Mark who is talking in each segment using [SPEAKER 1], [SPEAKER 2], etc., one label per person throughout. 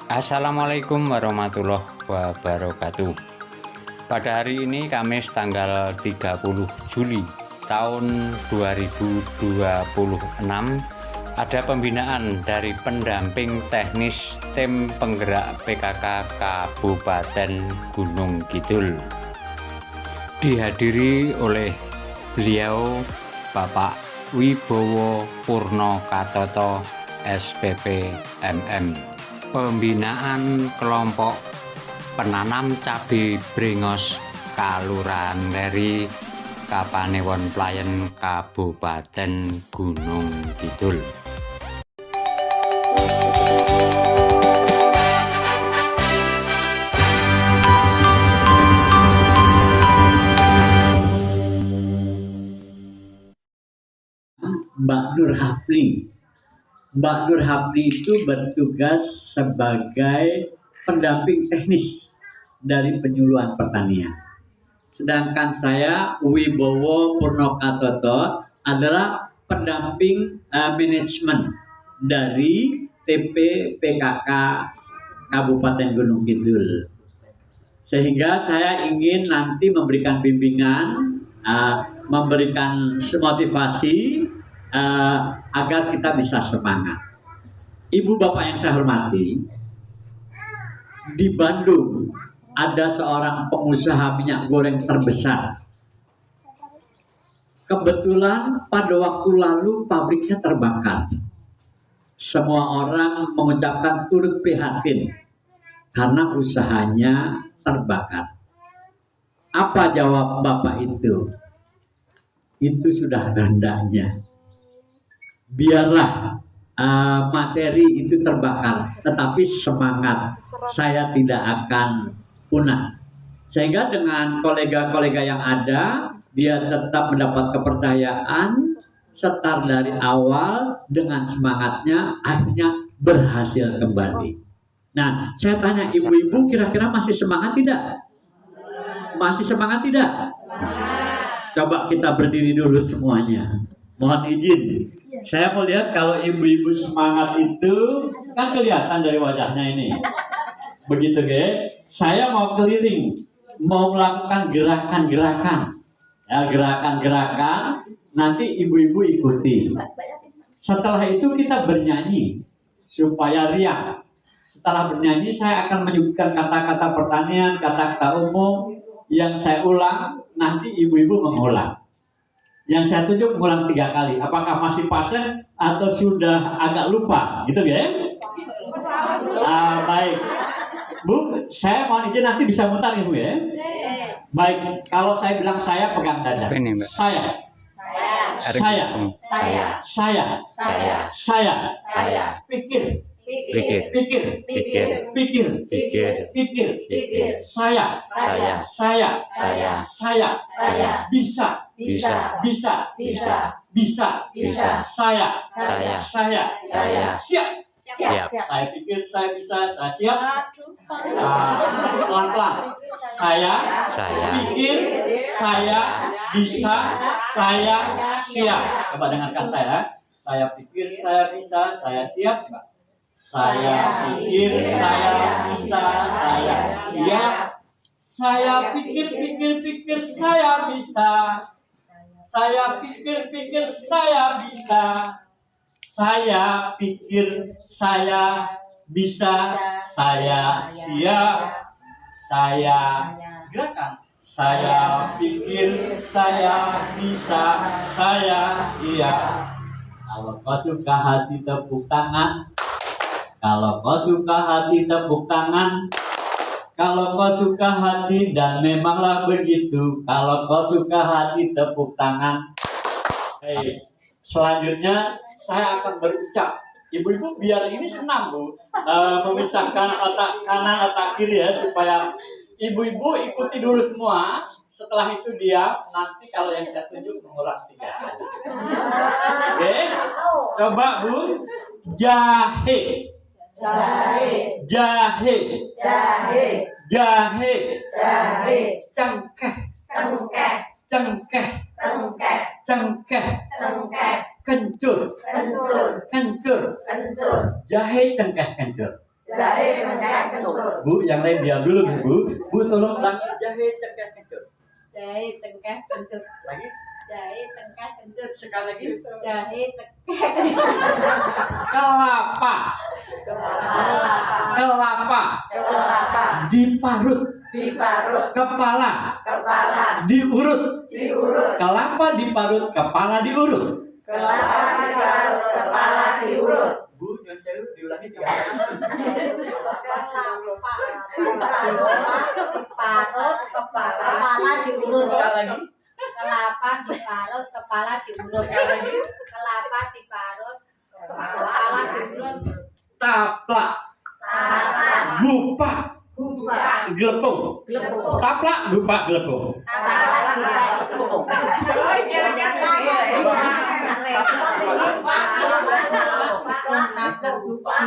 [SPEAKER 1] Assalamualaikum warahmatullahi wabarakatuh. Pada hari ini Kamis tanggal 30 Juli tahun 2026 ada pembinaan dari pendamping teknis tim penggerak PKK Kabupaten Gunung Kidul. Dihadiri oleh beliau Bapak Wibowo Purnokatoto SPP MM. Pembinaan kelompok penanam cabai Brengos Kalurahan Leri Kapanewon Playen Kabupaten Gunung Kidul.
[SPEAKER 2] Mbak Nur Hafli. Mbak Nur Hafli itu bertugas sebagai pendamping teknis dari penyuluhan pertanian. Sedangkan saya, Wibowo Purnokatoto, adalah pendamping manajemen dari TP PKK Kabupaten Gunung Kidul. Sehingga saya ingin nanti memberikan bimbingan, memberikan motivasi agar kita bisa semangat. Ibu bapak yang saya hormati, di Bandung ada seorang pengusaha minyak goreng terbesar. Kebetulan pada waktu lalu pabriknya terbakar. Semua orang mengucapkan turut prihatin karena usahanya terbakar. Apa jawab bapak itu? Itu sudah hendaknya. Biarlah materi itu terbakar, tetapi semangat saya tidak akan punah. Sehingga dengan kolega-kolega yang ada, dia tetap mendapat kepercayaan, start dari awal dengan semangatnya, akhirnya berhasil kembali. Nah, saya tanya ibu-ibu, kira-kira masih semangat tidak? Masih semangat tidak? Coba kita berdiri dulu semuanya. Mohon izin, saya mau lihat kalau ibu-ibu semangat itu kan kelihatan dari wajahnya ini. Begitu guys, saya mau keliling, mau melakukan gerakan-gerakan. Ya, gerakan-gerakan, nanti ibu-ibu ikuti. Setelah itu kita bernyanyi supaya riang. Setelah bernyanyi saya akan menyebutkan kata-kata pertanian, kata-kata umum yang saya ulang, nanti ibu-ibu mengulang. Yang saya tunjuk mengulang 3 kali. Apakah masih pasien atau sudah agak lupa? Gitu ya? Baik. Bu, saya mohon izin nanti bisa mutar Ibu ya? Baik, kalau saya bilang saya pegang dada. Saya. Pikir. Saya. Siap. Saya pikir, saya bisa, saya siap. Pelan-pelan. Saya pikir, saya bisa, saya siap. Coba dengarkan saya. Saya pikir, saya bisa, saya siap. Saya pikir, saya bisa, saya siap. Saya pikir, saya bisa. Saya pikir, saya bisa. Saya pikir, saya bisa, saya siap. Saya gerakan. Saya pikir, saya bisa, saya siap. Kalau kau suka hati tepuk tangan. Kalau kau suka hati tepuk tangan. Kalau kau suka hati dan memanglah begitu. Kalau kau suka hati tepuk tangan. Selanjutnya saya akan berucap. Ibu-ibu biar ini senang Bu, memisahkan otak kanan otak kiri ya, supaya ibu-ibu ikuti dulu semua. Setelah itu diam. Nanti kalau yang saya tunjuk mengulang 3 kali. Oke, coba Bu. Jahe. Cengkeh. Kencur. Jahe, cengkeh, kencur.
[SPEAKER 3] Jahe cengkeh kencur.
[SPEAKER 2] Bu, yang lain diam dulu Bu. Bu tolong ulangi jahe cengkeh kencur.
[SPEAKER 3] Jahe cengkeh kencur.
[SPEAKER 2] Lagi.
[SPEAKER 3] Jahe cengkeh kencur.
[SPEAKER 2] Sekali lagi.
[SPEAKER 3] Jahe cengkeh kencur.
[SPEAKER 2] Kelapa. Kelapa.
[SPEAKER 3] Kelapa.
[SPEAKER 2] Diparut.
[SPEAKER 3] Diparut.
[SPEAKER 2] Kepala.
[SPEAKER 3] Kepala.
[SPEAKER 2] Diurut.
[SPEAKER 3] Diurut.
[SPEAKER 2] Kelapa diparut, kepala diurut.
[SPEAKER 3] Kelapa diparut. Kepala diurut.
[SPEAKER 2] Bu, nyuwun sewu diulangi 3 kali.
[SPEAKER 3] Diparut, kepala diurut.
[SPEAKER 2] Sekali lagi.
[SPEAKER 3] Kelapa diparut, kepala diurut.
[SPEAKER 2] Sekali lagi.
[SPEAKER 3] Kelapa diparut, kepala diurut.
[SPEAKER 2] Taplak.
[SPEAKER 3] Taplak.
[SPEAKER 2] Gupak.
[SPEAKER 3] Gupak.
[SPEAKER 2] Glepung.
[SPEAKER 3] Glepung.
[SPEAKER 2] Taplak, gupak, glepung.
[SPEAKER 3] Taplak glepung. Taplak gupak. Taplak gupak.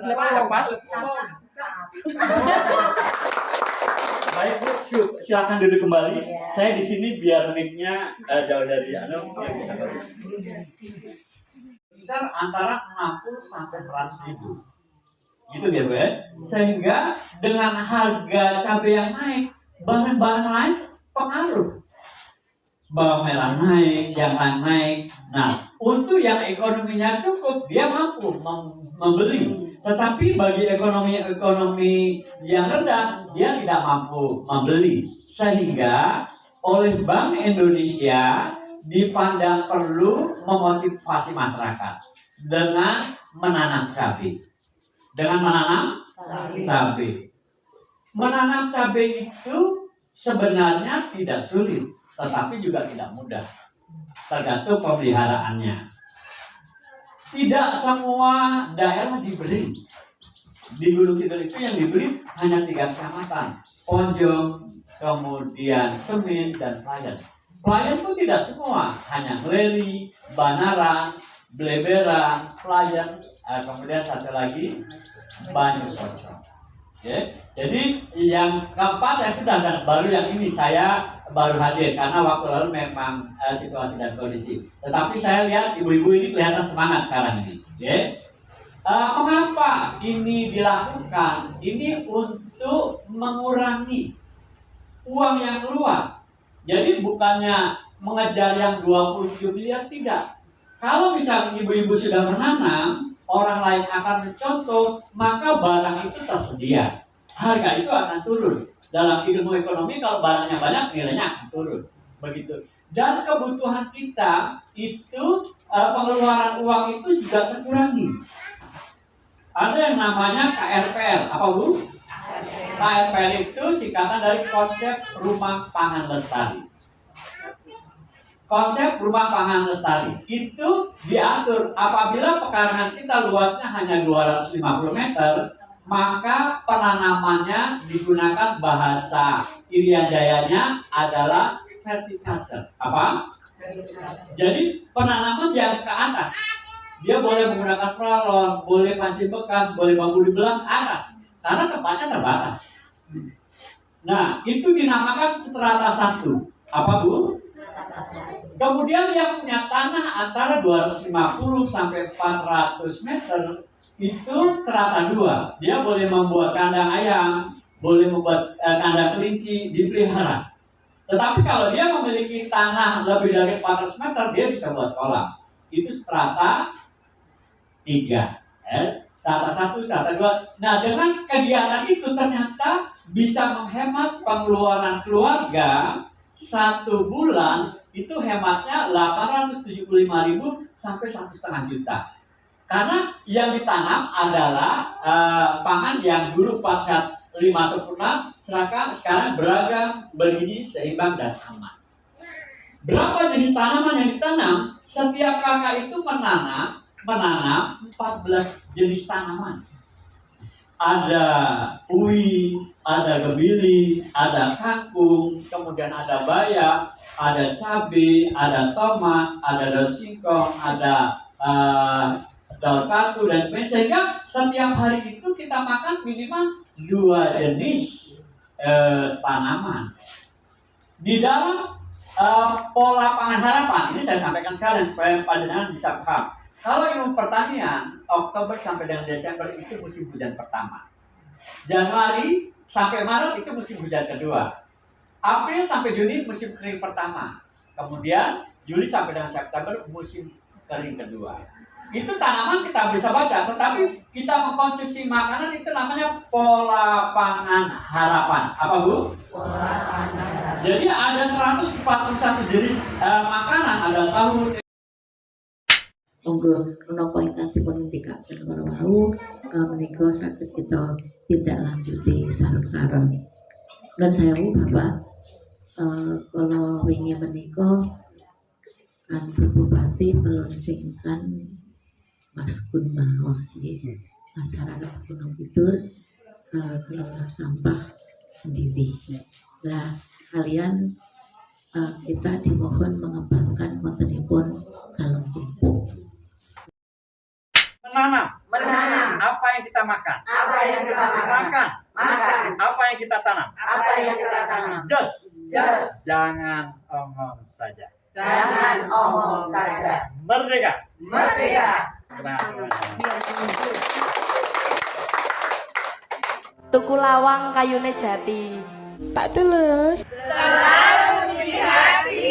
[SPEAKER 2] Cepat. Baik Bu, silakan duduk kembali. Saya di sini biar mic-nya jauh dari anu biar bisa bagus. Bisa antara 60 sampai 100 ribu. Gitu ya, Bu ya. Sehingga dengan harga cabai yang naik, bahan-bahan lain pengaruh. Bawang merah naik, yang lain naik. Nah, untuk yang ekonominya cukup, dia mampu membeli. Tetapi bagi ekonomi yang rendah, dia tidak mampu membeli. Sehingga oleh Bank Indonesia dipandang perlu memotivasi masyarakat dengan menanam cabai. Dengan menanam cabai. Menanam cabai itu sebenarnya tidak sulit, tetapi juga tidak mudah. Tergantung pemeliharaannya. Tidak semua daerah diberi. Di Gunung Kidul itu yang diberi hanya 3 kecamatan. Ponjong, kemudian Semin, dan Pelayan. Pelayan pun tidak semua, hanya Gleri, Banaran, Bleberan, Pelayan, kemudian satu lagi Banyusoco. Okay. Jadi yang keempat saya sudah, dan baru yang ini saya baru hadir karena waktu lalu memang situasi dan kondisi. Tetapi saya lihat ibu-ibu ini kelihatan semangat sekarang ini. Okay. Mengapa ini dilakukan? Ini untuk mengurangi uang yang keluar. Jadi bukannya mengejar yang 27 miliar, tidak. Kalau misalnya ibu-ibu sudah menanam, orang lain akan mencontoh, maka barang itu tersedia. Harga itu akan turun. Dalam ilmu ekonomi, kalau barangnya banyak, nilainya akan turun. Begitu. Dan kebutuhan kita itu, pengeluaran uang itu juga terkurangi. Ada yang namanya KRPL. Apa Bu? KRPL itu singkatan dari konsep rumah pangan lestari. Konsep rumah pangan lestari itu diatur apabila pekarangan kita luasnya hanya 250 meter, maka penanamannya digunakan bahasa Irian Jayanya adalah verticulture. Apa? Jadi penanaman yang ke atas. Dia boleh menggunakan pralon, boleh panci bekas, boleh bambu dibelah atas, karena tempatnya terbatas. Nah, itu dinamakan strata 1. Apa Bu? Kemudian yang punya tanah antara 250 sampai 400 meter itu strata 2. Dia boleh membuat kandang ayam, boleh membuat kandang kelinci, dipelihara. Tetapi kalau dia memiliki tanah lebih dari 400 meter, dia bisa buat kolam. Itu strata 3. Strata 1, strata 2. Nah, dengan kegiatan itu ternyata bisa menghemat pengeluaran keluarga 1 bulan itu hematnya 875.000 sampai 1,5 juta. Karena yang ditanam adalah pangan yang dulu pas 5 sempurna, sekarang beragam, bergizi, seimbang, dan aman. Berapa jenis tanaman yang ditanam? Setiap kakak itu menanam 14 jenis tanaman. Ada uwi, ada gebili, ada kangkung, kemudian ada bayam, ada cabai, ada tomat, ada daun singkong, ada daun katu, dan sebagainya. Sehingga setiap hari itu kita makan minimal 2 jenis tanaman. Di dalam pola pangan harapan, ini saya sampaikan sekalian supaya panjenengan bisa paham. Kalau ilmu pertanian, Oktober sampai dengan Desember itu musim hujan pertama. Januari sampai Maret itu musim hujan kedua. April sampai Juni musim kering pertama. Kemudian Juli sampai dengan September musim kering kedua. Itu tanaman kita bisa baca, tetapi kita mengkonsumsi makanan itu namanya pola pangan harapan. Apa Bu? Jadi ada 141 jenis makanan, ada tahu.
[SPEAKER 4] Monggo menapa ingkang dipun ngendikaken para wau menika saged kita tindak lanjuti sareng-sareng. Dan saya Bapak kalau wingi menika kan Bupati meluncurkan Mas Kun Maos masyarakat Gunung Kidul kelola sampah sendiri. Nah, kalian kita dimohon mengembangkan wontenipun kalung tumpuk.
[SPEAKER 2] Menanam. Apa yang kita makan? Makan. Apa yang kita tanam? Just. Jangan omong saja. Merdeka.
[SPEAKER 5] Tuku lawang kayune jati.
[SPEAKER 6] Pak Tulus.
[SPEAKER 3] Selalu di hati.